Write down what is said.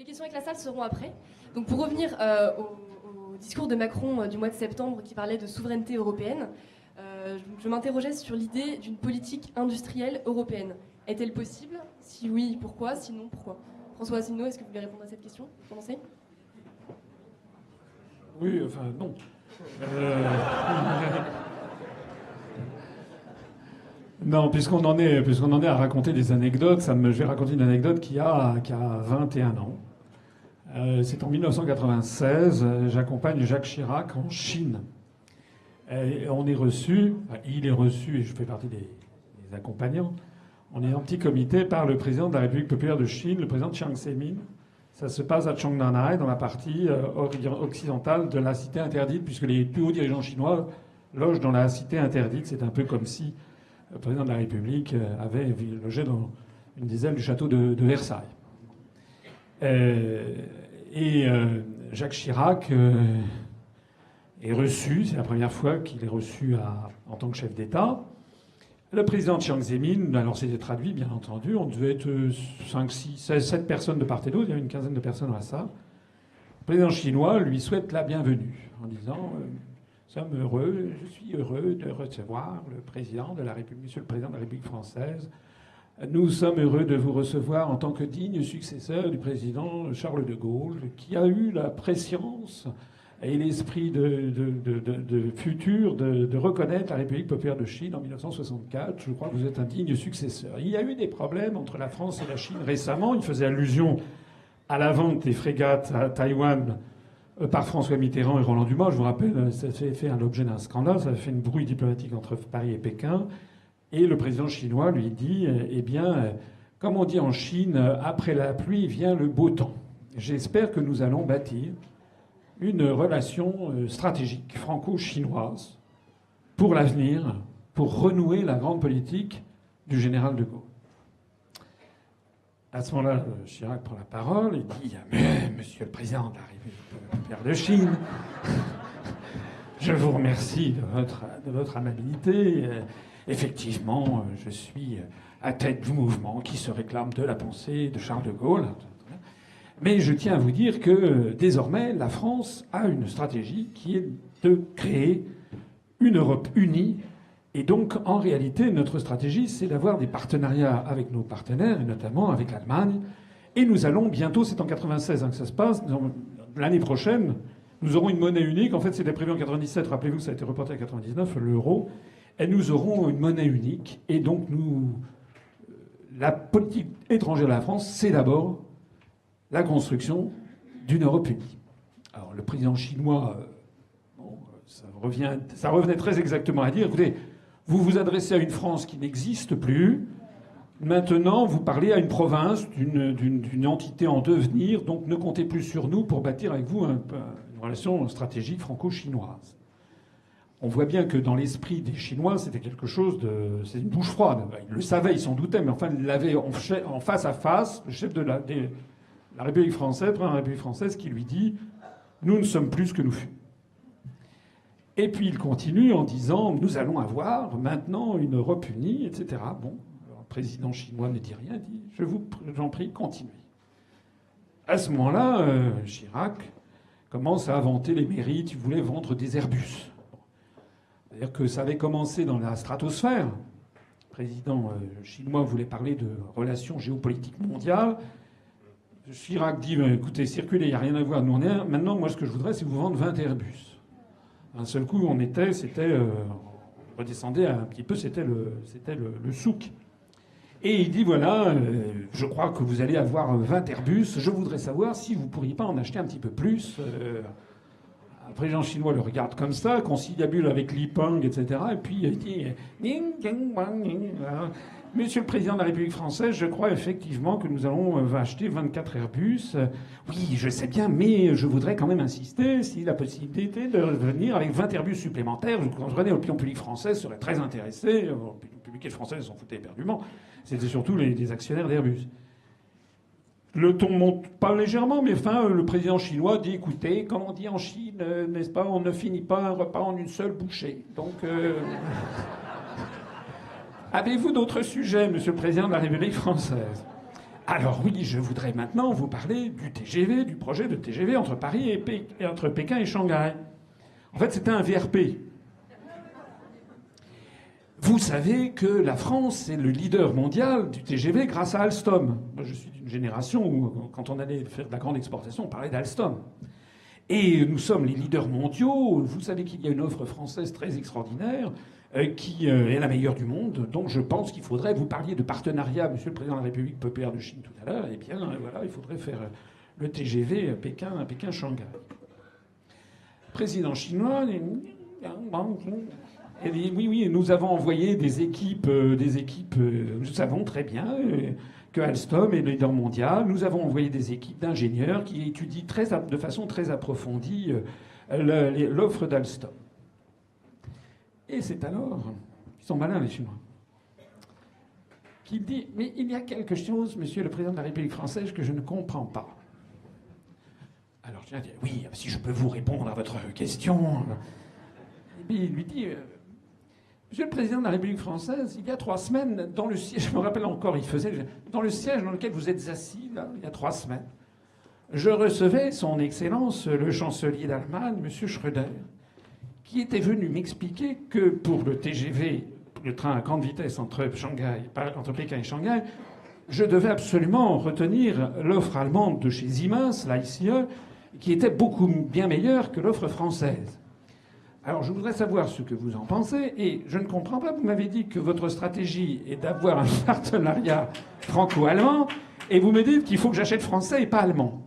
les questions avec la salle seront après. Donc pour revenir au discours de Macron du mois de septembre qui parlait de souveraineté européenne, je m'interrogeais sur l'idée d'une politique industrielle européenne. Est-elle possible? Si oui, pourquoi? Sinon, pourquoi? François Asselineau, est-ce que vous voulez répondre à cette question? Vous commencez? Oui, enfin, non. Non, puisqu'on en est à raconter des anecdotes, je vais raconter une anecdote qui a 21 ans. C'est en 1996, j'accompagne Jacques Chirac en Chine. Et on est reçu, il est reçu, et je fais partie des accompagnants, on est en petit comité par le président de la République populaire de Chine, le président Jiang Zemin. Ça se passe à Zhongnanhai, dans la partie occidentale de la cité interdite, puisque les plus hauts dirigeants chinois logent dans la cité interdite. C'est un peu comme si le président de la République avait logé dans une des ailes du château de Versailles. Jacques Chirac est reçu, c'est la première fois qu'il est reçu en tant que chef d'État. Le président Jiang Zemin, alors c'était traduit bien entendu, on devait être 5, 6, 16, 7 personnes de part et d'autre, il y a une quinzaine de personnes dans la salle. Le président chinois lui souhaite la bienvenue en disant je suis heureux de recevoir le président de la République, monsieur le président de la République française. Nous sommes heureux de vous recevoir en tant que digne successeur du président Charles de Gaulle, qui a eu la prescience et l'esprit de futur de reconnaître la République populaire de Chine en 1964. Je crois que vous êtes un digne successeur. Il y a eu des problèmes entre la France et la Chine récemment. Il faisait allusion à la vente des frégates à Taïwan par François Mitterrand et Roland Dumas. Je vous rappelle, ça a fait l'objet d'un scandale. Ça a fait une brouille diplomatique entre Paris et Pékin. Et le président chinois lui dit, eh bien, comme on dit en Chine, après la pluie vient le beau temps. J'espère que nous allons bâtir une relation stratégique franco-chinoise pour l'avenir, pour renouer la grande politique du général de Gaulle. À ce moment-là, Chirac prend la parole et dit « Mais, monsieur le président de la République populaire de Chine, je vous remercie de votre amabilité. Effectivement, je suis à tête du mouvement qui se réclame de la pensée de Charles de Gaulle. Mais je tiens à vous dire que désormais, la France a une stratégie qui est de créer une Europe unie. Et donc, en réalité, notre stratégie, c'est d'avoir des partenariats avec nos partenaires, et notamment avec l'Allemagne. Et nous allons bientôt, c'est en 96 que ça se passe, l'année prochaine, nous aurons une monnaie unique. En fait, c'était prévu en 97. Rappelez-vous que ça a été reporté à 99, l'euro. Et nous aurons une monnaie unique. Et donc, la politique étrangère de la France, c'est d'abord la construction d'une Europe unie. Alors, le président chinois, ça revenait très exactement à dire, écoutez, vous vous adressez à une France qui n'existe plus. Maintenant, vous parlez à une province, d'une entité en devenir, donc ne comptez plus sur nous pour bâtir avec vous une relation stratégique franco-chinoise. On voit bien que dans l'esprit des Chinois, c'était quelque chose c'est une douche froide. Ils le savaient, ils s'en doutaient, mais enfin, ils l'avaient en face à face, le chef de la République française, le président de la République française, qui lui dit « Nous ne sommes plus ce que nous fûmes ». Et puis il continue en disant « Nous allons avoir maintenant une Europe unie, etc. » Bon, le président chinois ne dit rien, dit « Je vous en prie, continuez ». À ce moment-là, Chirac commence à inventer les mérites. Il voulait vendre des Airbus. C'est-à-dire que ça avait commencé dans la stratosphère. Le président chinois voulait parler de relations géopolitiques mondiales. Chirac dit écoutez, circulez, il n'y a rien à voir. Nous, maintenant, moi, ce que je voudrais, c'est vous vendre 20 Airbus. D'un seul coup, on redescendait un petit peu, c'était le souk. Et il dit voilà, je crois que vous allez avoir 20 Airbus. Je voudrais savoir si vous ne pourriez pas en acheter un petit peu plus. Le président chinois le regarde comme ça, conciliabule avec Li Peng, etc. Et puis il dit Monsieur le président de la République française, je crois effectivement que nous allons acheter 24 Airbus. Oui, je sais bien, mais je voudrais quand même insister si la possibilité de venir avec 20 Airbus supplémentaires. Vous comprenez, l'opinion publique française serait très intéressée. L'opinion publique française s'en foutait éperdument. C'était surtout les actionnaires d'Airbus. Le ton monte pas légèrement, mais enfin, le président chinois dit écoutez, comme on dit en Chine, n'est-ce pas, on ne finit pas un repas en une seule bouchée. Donc, avez-vous d'autres sujets, monsieur le président de la République française? Alors oui, je voudrais maintenant vous parler du TGV, du projet de TGV entre Paris et entre Pékin et Shanghai. En fait, c'était un VRP. Vous savez que la France est le leader mondial du TGV grâce à Alstom. Moi, je suis d'une génération où, quand on allait faire de la grande exportation, on parlait d'Alstom. Et nous sommes les leaders mondiaux. Vous savez qu'il y a une offre française très extraordinaire qui est la meilleure du monde. Donc je pense qu'il faudrait, vous parliez de partenariat, Monsieur le Président de la République populaire de Chine tout à l'heure, eh bien voilà, il faudrait faire le TGV Pékin-Shanghai. Président chinois, il dit oui, nous avons envoyé des équipes, nous savons très bien que Alstom est le leader mondial. Nous avons envoyé des équipes d'ingénieurs qui étudient de façon très approfondie l'offre d'Alstom. Et c'est alors, ils sont malins les Chinois, qu'il dit, mais il y a quelque chose, Monsieur le Président de la République française, que je ne comprends pas. Alors je dis, oui, si je peux vous répondre à votre question. Et puis il lui dit, Monsieur le Président de la République française, il y a 3 semaines, dans le siège, je me rappelle encore, dans le siège dans lequel vous êtes assis, là, il y a 3 semaines, je recevais son Excellence, le chancelier d'Allemagne, Monsieur Schröder, qui était venu m'expliquer que pour le TGV, le train à grande vitesse entre Pékin et Shanghai, je devais absolument retenir l'offre allemande de chez Siemens, la ICE, qui était beaucoup bien meilleure que l'offre française. Alors je voudrais savoir ce que vous en pensez, et je ne comprends pas, vous m'avez dit que votre stratégie est d'avoir un partenariat franco-allemand, et vous me dites qu'il faut que j'achète français et pas allemand.